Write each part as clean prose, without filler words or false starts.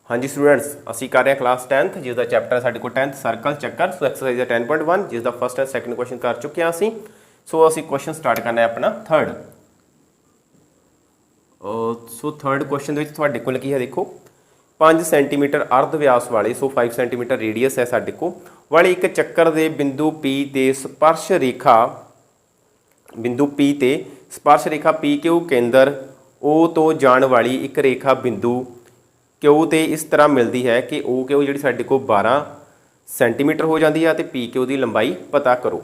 हाँ जी स्टूडेंट्स, ਅਸੀਂ कर रहे हैं क्लास 10th जिसका चैप्टर ਸਾਡੇ ਕੋਲ 10th सर्कल चक्कर। सो एक्सरसाइज 10.1 जिसका फर्स्ट एंड सैकेंड क्वेश्चन कर चुके हैं ਅਸੀਂ। सो ਅਸੀਂ क्वेश्चन स्टार्ट करना है अपना थर्ड। सो थर्ड क्वेश्चन ਦੇ ਵਿੱਚ ਤੁਹਾਡੇ ਕੋਲ ਕੀ ਹੈ, ਦੇਖੋ 5 ਸੈਂਟੀਮੀਟਰ ਅਰਧ ਵਿਆਸ ਵਾਲੇ, ਸੋ 5 ਸੈਂਟੀਮੀਟਰ ਰੇਡੀਅਸ ਹੈ ਸਾਡੇ ਕੋਲ ਵਾਲੇ ਇੱਕ ਚੱਕਰ ਦੇ ਬਿੰਦੂ P ਤੇ ਸਪਰਸ਼ ਰੇਖਾ ਬਿੰਦੂ P ਤੇ ਸਪਰਸ਼ ਰੇਖਾ PQ ਕੇਂਦਰ O ਤੋਂ ਜਾਣ ਵਾਲੀ ਇੱਕ ਰੇਖਾ ਬਿੰਦੂ क्यू तो इस तरह मिलती है कि ओ क्यू जी साढ़े को 12 सेंटीमीटर हो जाती है तो पी क्यू की लंबाई पता करो।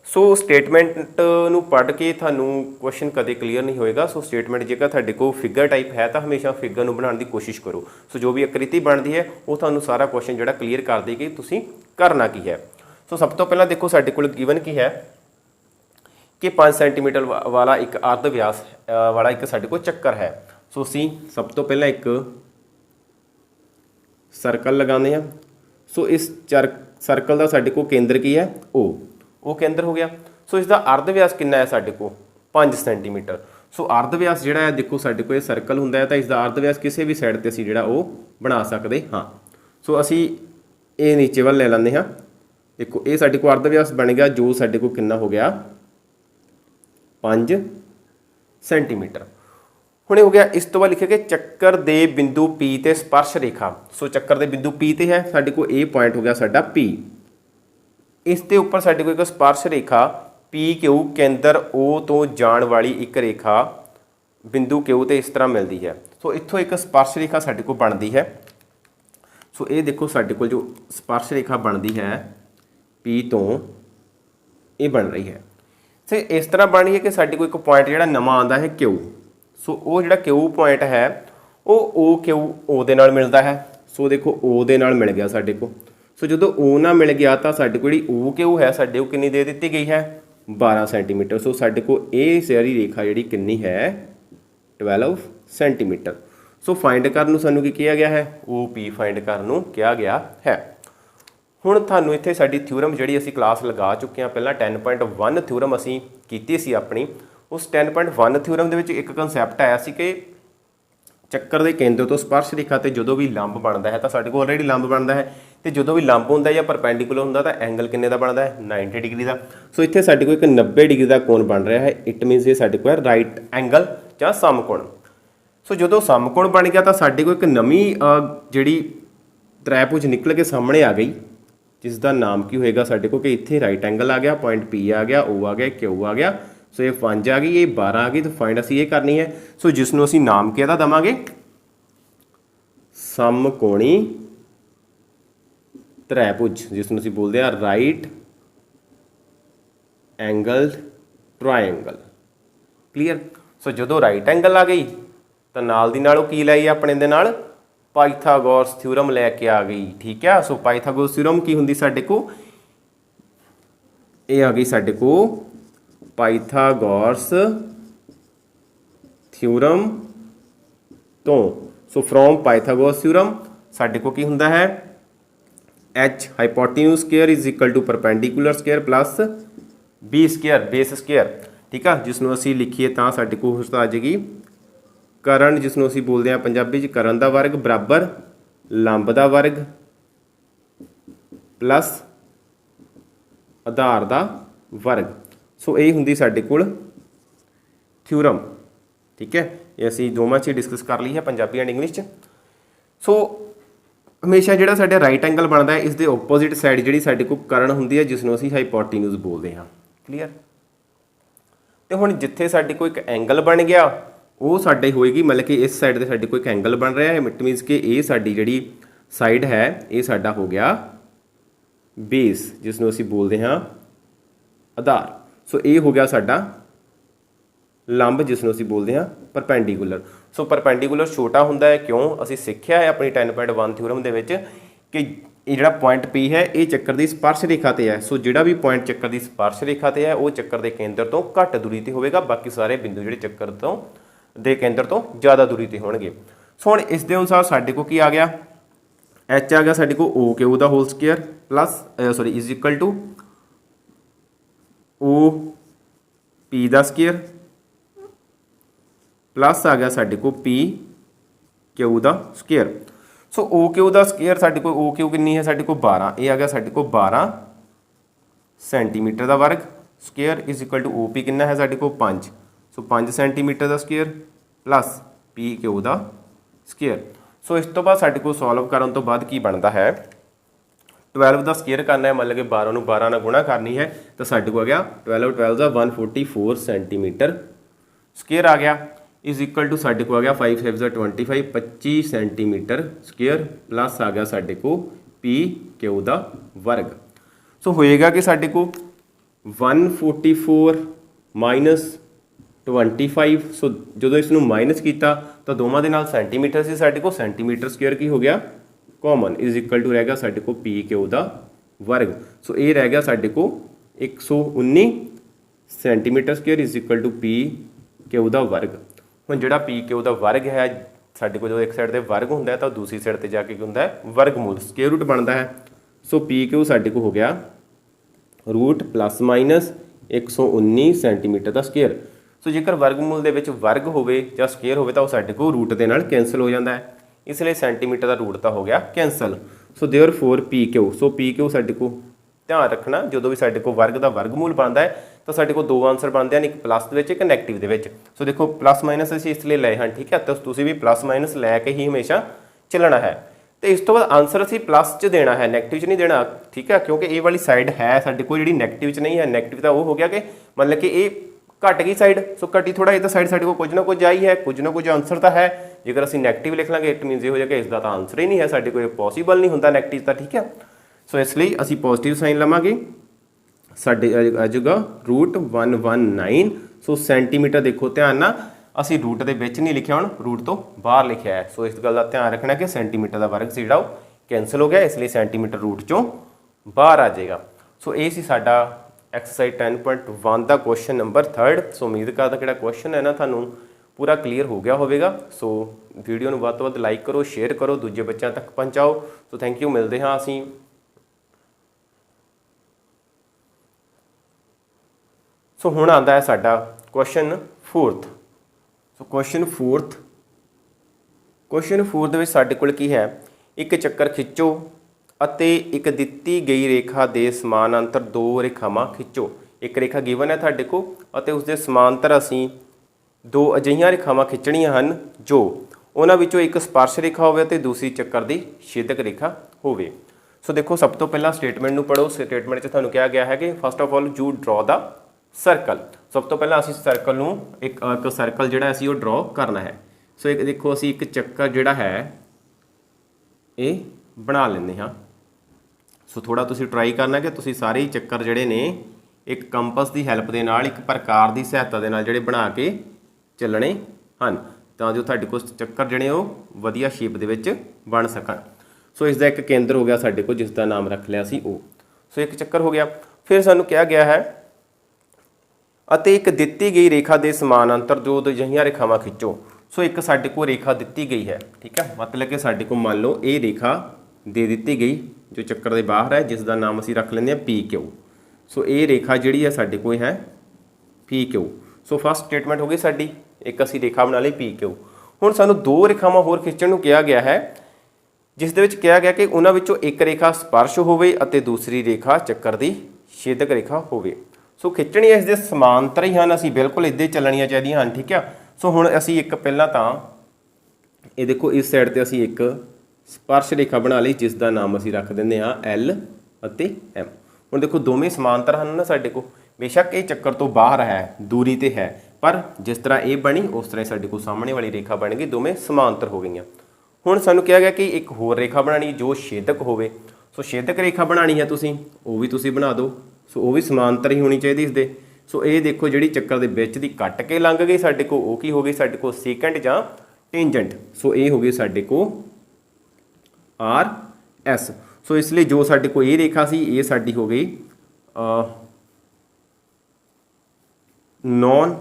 सो स्टेटमेंट नू पढ़ के थानू क्वेश्चन कदे क्लीयर नहीं होएगा। सो स्टेटमेंट जेकर थाडे को फिगर टाइप है तो हमेशा फिगर नू बनाने की कोशिश करो। सो जो भी आकृति बनती है वो थानू सारा क्वेश्चन जिहड़ा क्लीयर कर देगी तुसीं करना की है। सो सब तो पहला देखो साडे कोल गिवन की है कि 5 सेंटीमीटर वाला एक अर्ध व्यास वाला एक साडे को चक्कर है। सो असीं सब तो पहला एक सर्कल लगाने हैं। सो इस सर्कल का साडे को केंद्र की है ओ केंद्र हो गया। सो इसका अर्ध व्यास कितना है साडे को 5 सेंटीमीटर। सो अर्ध व्यास जिहड़ा है देखो साडे को सर्कल हुंदा है तो इसका अर्ध व्यास किसी भी साइड ते असीं जिहड़ा वो बना सकते हाँ। सो असीं ये नीचे वाल ले लैंदे हाँ। देखो ये साडे को अर्ध व्यास बन गया जो साडे को कितना हो गया 5 सेंटीमीटर। हुणे हो गया इस तो बाद लिखे कि चक्कर दे बिंदु P ते स्पर्श रेखा। सो चक्कर दे बिंदु P ते है साडे को ए पॉइंट हो गया साडा P। इसके उपर साडे को एक स्पर्श रेखा PQ केंद्र O तो जाण वाली एक रेखा बिंदु Q ते इस तरह मिलती है। सो इत्थों एक स्पर्श रेखा साडे को बनती है। सो ये देखो साडे को जो स्पर्श रेखा बनती है P तो ये बन रही है। सो इस तरह बन रही है कि साडे को एक पॉइंट जिहड़ा नवां आंदा है Q। सो वो जिहड़ा क्यू पॉइंट है वो ओ क्यू ओ दे नाल मिलता है। सो देखो ओ दे नाल मिल गया साडे को। सो जो ओ ना मिल गया तो साडे को जिहड़ी ओ क्यू है साडे को कितनी दे दी गई है 12 सेंटीमीटर। सो साडे को ये सारी रेखा जिहड़ी कितनी है 12 सेंटीमीटर। सो फाइंड करन नूं सानूं की किया गया है ओ पी फाइंड करन नूं किया गया है। हुण तुहानूं इत्थे साडी थ्योरम जिहड़ी असीं क्लास लगा चुके हैं पहला 10.1 थ्योरम असीं कीती सी अपनी। उस 10.1 थ्योरम दे विच एक कंसैप्ट आया सी कि ਚੱਕਰ ਦੇ ਕੇਂਦਰ ਤੋਂ ਸਪਰਸ਼ ਰੇਖਾ ਤੇ ਜਦੋਂ ਵੀ ਲੰਬ ਬਣਦਾ ਹੈ ਤਾਂ ਸਾਡੇ ਕੋਲ ਆਲਰੇਡੀ ਲੰਬ ਬਣਦਾ ਹੈ ਤੇ ਜਦੋਂ ਵੀ ਲੰਬ ਹੁੰਦਾ ਜਾਂ ਪਰਪੈਂਡੀਕੂਲਰ ਹੁੰਦਾ ਤਾਂ ਐਂਗਲ ਕਿੰਨੇ ਦਾ ਬਣਦਾ ਹੈ 90 ਡਿਗਰੀ ਦਾ। ਸੋ ਇੱਥੇ ਸਾਡੇ ਕੋਲ ਇੱਕ 90 ਡਿਗਰੀ ਦਾ ਕੋਣ ਬਣ ਰਿਹਾ ਹੈ। ਇਟ ਮੀਨਸ ਇਹ ਸਾਡੇ ਕੋਲ ਹੈ ਰਾਈਟ ਐਂਗਲ ਜਾਂ ਸਮਕੋਣ। ਸੋ ਜਦੋਂ ਸਮਕੋਣ ਬਣ ਗਿਆ ਤਾਂ ਸਾਡੇ ਕੋਲ ਇੱਕ ਨਵੀਂ ਜਿਹੜੀ ਤ੍ਰੈਭੁਜ ਨਿਕਲ ਕੇ ਸਾਹਮਣੇ ਆ ਗਈ ਜਿਸ ਦਾ ਨਾਮ ਕੀ ਹੋਏਗਾ ਸਾਡੇ ਕੋਲ ਕਿ ਇੱਥੇ ਰਾਈਟ ਐਂਗਲ ਆ ਗਿਆ, ਪੁਆਇੰਟ P ਆ ਗਿਆ, O ਆ ਗਿਆ, Q ਆ ਗਿਆ। सो ये 5 आ गई, ये 12 आ गई। तो फाइंड असी ये करनी है। सो जिसनों असी नाम क्या देवांगे समकोणी त्रिभुज, जिसनों असी बोलते हैं राइट एंगल ट्रायंगल। क्लीयर। सो जो राइट एंगल आ गई तो नाल दी नाल की लाई अपने दे नाल पाइथागोरस थ्योरम लैके आ गई। ठीक है। सो पाइथागोरस थ्योरम की हुंदी साडे को ये आ गई साडे को पाइथागोरस थ्योरम तो। सो फ्रॉम पाइथागोरस थ्योरम साडे को की हुंदा है H hypotenuse square is equal to perpendicular square plus B square base square. ठीक है। जिसनों असी लिखीए तो साडे को आ जाएगी करण, जिसनों असी बोलते हैं पंजाबी च करण दा वर्ग बराबर लंब दा वर्ग प्लस आधार दा वर्ग। सो यही हुंदी साडे कोल थ्योरम। ठीक है। ये असीं दोवां च डिस्कस कर ली है पंजाबी एंड इंग्लिश च। सो हमेशा जिहड़ा साडा राइट एंगल बनता है इस दे ओपोजिट साइड जिहड़ी साडे कोल करण हुंदी है जिसनों असीं हाइपोटेन्यूज बोलते हैं। क्लीयर। तो हुण जिथे साडे कोल एक एंगल बन गया वो साडे होएगी मतलब कि इस साइड ते साडे कोल एक एंगल बन रहा है। इट मीनस कि ये साडी जिहड़ी साइड है ये साडा हो गया बेस जिसनों असीं बोलते हैं आधार। सो ये हो गया साडा लंब जिसनों असीं बोलते हैं परपेंडिकुलर। सो परपेंडिकुलर छोटा हुंदा है क्यों असीं सिੱਖਿਆ है अपनी 10.1 थ्योरम दे विच कि ये जिहड़ा पॉइंट P है ये चक्कर की स्पर्श रेखा ते है। सो जिहड़ा भी पॉइंट चक्कर की स्पर्श रेखा ते है वो चक्कर के केंद्र तो घट दूरी ते होवेगा, बाकी सारे बिंदु जिहड़े चक्कर तो दे केंद्र तो ज़्यादा दूरी ते होणगे। सो हुण इस दे अनुसार साडे को की आ गया H आ गया साडे को O Q दा whole square plus sorry is equal to O P का स्केयर प्लस आ गया साडे को पी क्यू का स्केयर। सो ओ क्यू का स्केयर साढ़े को ओ क्यू कितनी है साढ़े को 12, ये आ गया साढ़े को 12 सेंटीमीटर का वर्ग square is equal to O P कितना है साढ़े को 5, सो 5 सेंटीमीटर का स्केयर प्लस पी क्यू का स्केयर। सो इस तो बाद साढ़े को सॉल्व करने तो बाद की बनता है 12 का स्केयर करना है, मतलब कि 12 ਨੂੰ 12 ਨਾਲ गुणा करनी है तो साढ़े को आ गया 12 12 का 144 सेंटीमीटर स्केयर आ गया इज इक्वल टू साढ़े को आ गया 5 5 25 25 सेंटीमीटर स्केयर प्लस आ गया साढ़े को पी क्यू का वर्ग। सो होएगा कि साढ़े को 144 माइनस 25, सो जो इसनों माइनस किया तो दोवां दे नाल सेंटीमीटर से साढ़े को सेंटीमीटर स्केयर की हो गया कॉमन इज इक्वल टू रह गया साढ़े को पी क्यू का वर्ग। सो ये रह गया साढ़े को 119 centimetre square is equal to P Q का वर्ग। हुण जिहड़ा पी क्यू का वर्ग है साढ़े को जो एक साइड पर वर्ग होंदा है तो दूसरी साइड पर जाके होंदा है वर्गमूल स्केयर रूट बनता है। सो पी क्यू साढ़े को हो गया रूट प्लस माइनस 119 सेंटीमीटर का स्केयर। सो जेकर वर्गमूल दे विच वर्ग होवे जां स्केयर होवे तो वो साढ़े को रूट दे नाल कैंसल हो जाता है, इसलिए सेंटीमीटर का रूट तो हो गया cancel. So therefore P Q, so P Q साढ़े को ध्यान रखना जो भी साढ़े को वर्ग का वर्गमूल बनता है तो साढ़े को दो आंसर बनते हैं, एक प्लस के एक नैगेटिव के। सो देखो प्लस माइनस असीं इसलिए लए हैं, ठीक है, तो तुसीं भी प्लस माइनस लैके ही हमेशा चलना है। तो इस तो बाद आंसर असीं प्लस च देना है, नैगेटिव च नहीं देना, ठीक है, क्योंकि ये वाली साइड है साढ़े को जी नैगेटिव च नहीं है। नैगेटिव तो वो हो गया कि मतलब कि ये घट गई साइड, सो घटी थोड़ा ये तो साइड साढ़े को कुछ ना कुछ आई है, कुछ ना कुछ आंसर तो है। जेकर असीं नैगेटिव लिख लांगे इट मीनस ये हो जाएगा इसका तो आंसर ही नहीं है, साढ़े को पॉसीबल नहीं होंदा नैगेटिव का, ठीक है। सो इसलिए असीं पॉजिटिव साइन लवांगे, साढ़े आ जाएगा रूट 119। सो सेंटीमीटर देखो ध्यान ना असीं रूट के विच नहीं लिखिया, हुण रूट तो बाहर लिखा है। सो इस गल का ध्यान रखना कि सेंटीमीटर का वर्ग जिहड़ा कैंसल हो गया, इसलिए सेंटीमीटर रूट चों बाहर आ जाएगा। सो ये सी साडा एक्सरसाइज 10.1 का क्वेश्चन नंबर 3। सो उम्मीद करदा कि क्वेश्चन है ना तुहानूं पूरा क्लीयर हो गया होगा। सो वीडियो नूं वध तो वध लाइक करो, शेयर करो, दूजे बच्चों तक पहुँचाओ। सो थैंक यू, मिलते हाँ असीं सो हुण आंदा है साडा क्वेश्चन 4। सो क्वेश्चन 4 ਦੇ ਵਿੱਚ ਸਾਡੇ ਕੋਲ ਕੀ ਹੈ, ਇੱਕ ਚੱਕਰ ਖਿੱਚੋ ਅਤੇ ਇੱਕ ਦਿੱਤੀ ਗਈ ਰੇਖਾ ਦੇ ਸਮਾਨਾਂਤਰ ਦੋ ਰੇਖਾਵਾਂ ਖਿੱਚੋ। ਇੱਕ ਰੇਖਾ ਗਿਵਨ ਹੈ ਤੁਹਾਡੇ ਕੋਲ ਅਤੇ ਉਸ ਦੇ ਸਮਾਂਤਰ ਅਸੀਂ ਦੋ ਅਜਿਹੀਆਂ ਰੇਖਾਵਾਂ ਖਿੱਚਣੀਆਂ ਹਨ ਜੋ ਉਹਨਾਂ ਵਿੱਚੋਂ ਇੱਕ ਸਪਰਸ਼ ਰੇਖਾ ਹੋਵੇ ਅਤੇ ਦੂਸਰੀ ਚੱਕਰ ਦੀ ਛੇਦਕ ਰੇਖਾ ਹੋਵੇ। ਸੋ ਦੇਖੋ ਸਭ ਤੋਂ ਪਹਿਲਾਂ ਸਟੇਟਮੈਂਟ ਨੂੰ ਪੜ੍ਹੋ। ਸਟੇਟਮੈਂਟ 'ਚ ਤੁਹਾਨੂੰ ਕਿਹਾ ਗਿਆ ਹੈ ਕਿ ਫਸਟ ਆਫ ਆਲ ਯੂ ਡਰਾ ਦਾ सर्कल। सब तो पहला असी सर्कल नूं एक सर्कल जिहड़ा असी वो ड्रॉ करना है। सो एक देखो असी एक चक्कर जिहड़ा है ये बना लैंदे हाँ। सो थोड़ा तुसीं ट्राई करना कि तुसीं सारे ही चक्कर जिहड़े ने एक कंपस की हैल्प दे नाल एक प्रकार की सहायता दे नाल जिहड़े बना के चलने हन तां जो तुहाडे कोल चक्कर जिहड़े वो वधिया शेप दे विच बन सकन। सो इसका एक केंद्र हो गया साडे कोल जिसका नाम रख लिया सी ओ। सो एक चक्कर हो गया। फिर सानूं कहा गया है ਅਤੇ एक ਦਿੱਤੀ गई रेखा के समानांतर दो अजिहियां रेखावां खिंचो। सो एक साडे को रेखा दी गई है, ठीक है, मतलब कि साडे को मान लो ये रेखा दे दी गई जो चक्कर के बाहर है जिसका नाम असी रख लेंगे पी क्यू। सो ये रेखा जिहड़ी है साडे कोल है P Q. So first statement हो गई साडी, एक असी रेखा बना ली पी क्यू। हुण सानूं दो रेखावां होर खिंचण नूं कहा गया है जिस दे विच कहा गया कि उन्हां विचों एक रेखा स्पर्श होवे अते दूसरी रेखा चक्कर की छेदक रेखा होवे। सो खिंचणियां इसके समांतर ही हैं, असी बिल्कुल इदां ही चलनियां चाहिदियां हैं, ठीक है। सो हुण असी एक पहलां तां ये देखो इस साइड ते असी एक स्पर्श रेखा बना ली जिसका नाम असी रख दिंदे हां एल अते एम। हुण देखो दोवें समांतर हैं ना साडे को, बेशक ये चक्कर तो बाहर है दूरी ते है, पर जिस तरह ये बनी उस तरह साडे को सामने वाली रेखा बन गई, दोवें समांतर हो गई। हुण सानूं कहा गया कि एक होर रेखा बनानी जो छेदक होवे। सो छेदक रेखा बनानी है तुसीं वो भी तुसीं बना दो। सो वो भी समांतर ही होनी चाहिए इसदे। सो ये देखो जिहड़ी चक्कर दे विच दी कट के लंघ गई साडे को वो की हो गई साडे को सेकेंड जां टेंजेंट। सो ये हो गई साडे को आर एस। सो इसलिए जो साडे को ये रेखा सी ये साडी हो गई नॉन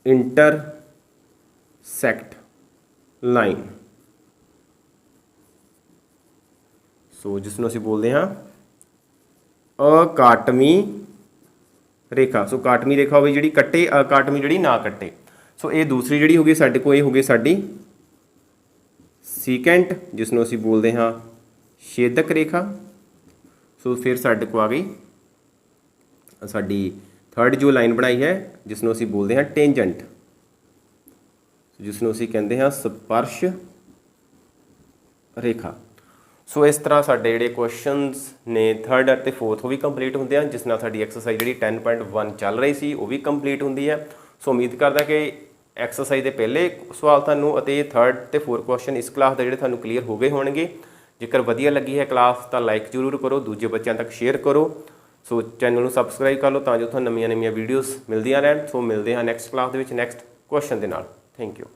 इंटरसेक्ट लाइन। सो जिसनों असीं बोलते हैं अकाटमी रेखा। सो काटमी रेखा होगी जी कट्टे, अकाटमी जी ना कट्टे। सो ये दूसरी जी होगी साडे को ये होगी साडी ਸੀਕੈਂਟ ਜਿਸ ਨੂੰ ਅਸੀਂ ਬੋਲਦੇ ਹਾਂ ਛੇਦਕ ਰੇਖਾ। ਸੋ ਫਿਰ ਸਾਡੇ ਕੋਲ ਆ ਗਈ ਸਾਡੀ ਥਰਡ ਜੋ ਲਾਈਨ ਬਣਾਈ ਹੈ ਜਿਸ ਨੂੰ ਅਸੀਂ ਬੋਲਦੇ ਹਾਂ ਟੇਂਜੈਂਟ, ਜਿਸ ਨੂੰ ਅਸੀਂ ਕਹਿੰਦੇ ਹਾਂ ਸਪਰਸ਼ ਰੇਖਾ। ਸੋ ਇਸ ਤਰ੍ਹਾਂ ਸਾਡੇ ਜਿਹੜੇ ਕੁਐਸਚਨਸ ਨੇ ਥਰਡ ਅਤੇ ਫੋਰਥ ਉਹ ਵੀ ਕੰਪਲੀਟ ਹੁੰਦੇ ਹਨ, ਜਿਸ ਨਾਲ ਸਾਡੀ ਐਕਸਰਸਾਈਜ਼ ਜਿਹੜੀ 10.1 ਚੱਲ ਰਹੀ ਸੀ ਉਹ ਵੀ ਕੰਪਲੀਟ ਹੁੰਦੀ ਹੈ। ਸੋ ਉਮੀਦ ਕਰਦਾ ਕਿ ਐਕਸਰਸਾਈਜ਼ ਦੇ ਪਹਿਲੇ ਸਵਾਲ ਤੁਹਾਨੂੰ ਅਤੇ ਥਰਡ ਅਤੇ ਫੋਰਥ ਕੁਐਸਚਨ ਇਸ ਕਲਾਸ ਦੇ ਜਿਹੜੇ ਤੁਹਾਨੂੰ ਕਲੀਅਰ ਹੋ ਗਏ ਹੋਣਗੇ। ਜੇਕਰ ਵਧੀਆ ਲੱਗੀ ਹੈ ਕਲਾਸ ਤਾਂ ਲਾਈਕ ਜ਼ਰੂਰ ਕਰੋ, ਦੂਜੇ ਬੱਚਿਆਂ ਤੱਕ ਸ਼ੇਅਰ ਕਰੋ। ਸੋ ਚੈਨਲ ਨੂੰ ਸਬਸਕ੍ਰਾਈਬ ਕਰ ਲਓ ਤਾਂ ਜੋ ਤੁਹਾਨੂੰ ਨਵੀਆਂ ਵੀਡੀਓਜ਼ ਮਿਲਦੀਆਂ ਰਹਿਣ। ਸੋ ਮਿਲਦੇ ਹਾਂ ਨੈਕਸਟ ਕਲਾਸ ਦੇ ਵਿੱਚ ਨੈਕਸਟ ਕੁਐਸਚਨ ਦੇ ਨਾਲ। Thank you.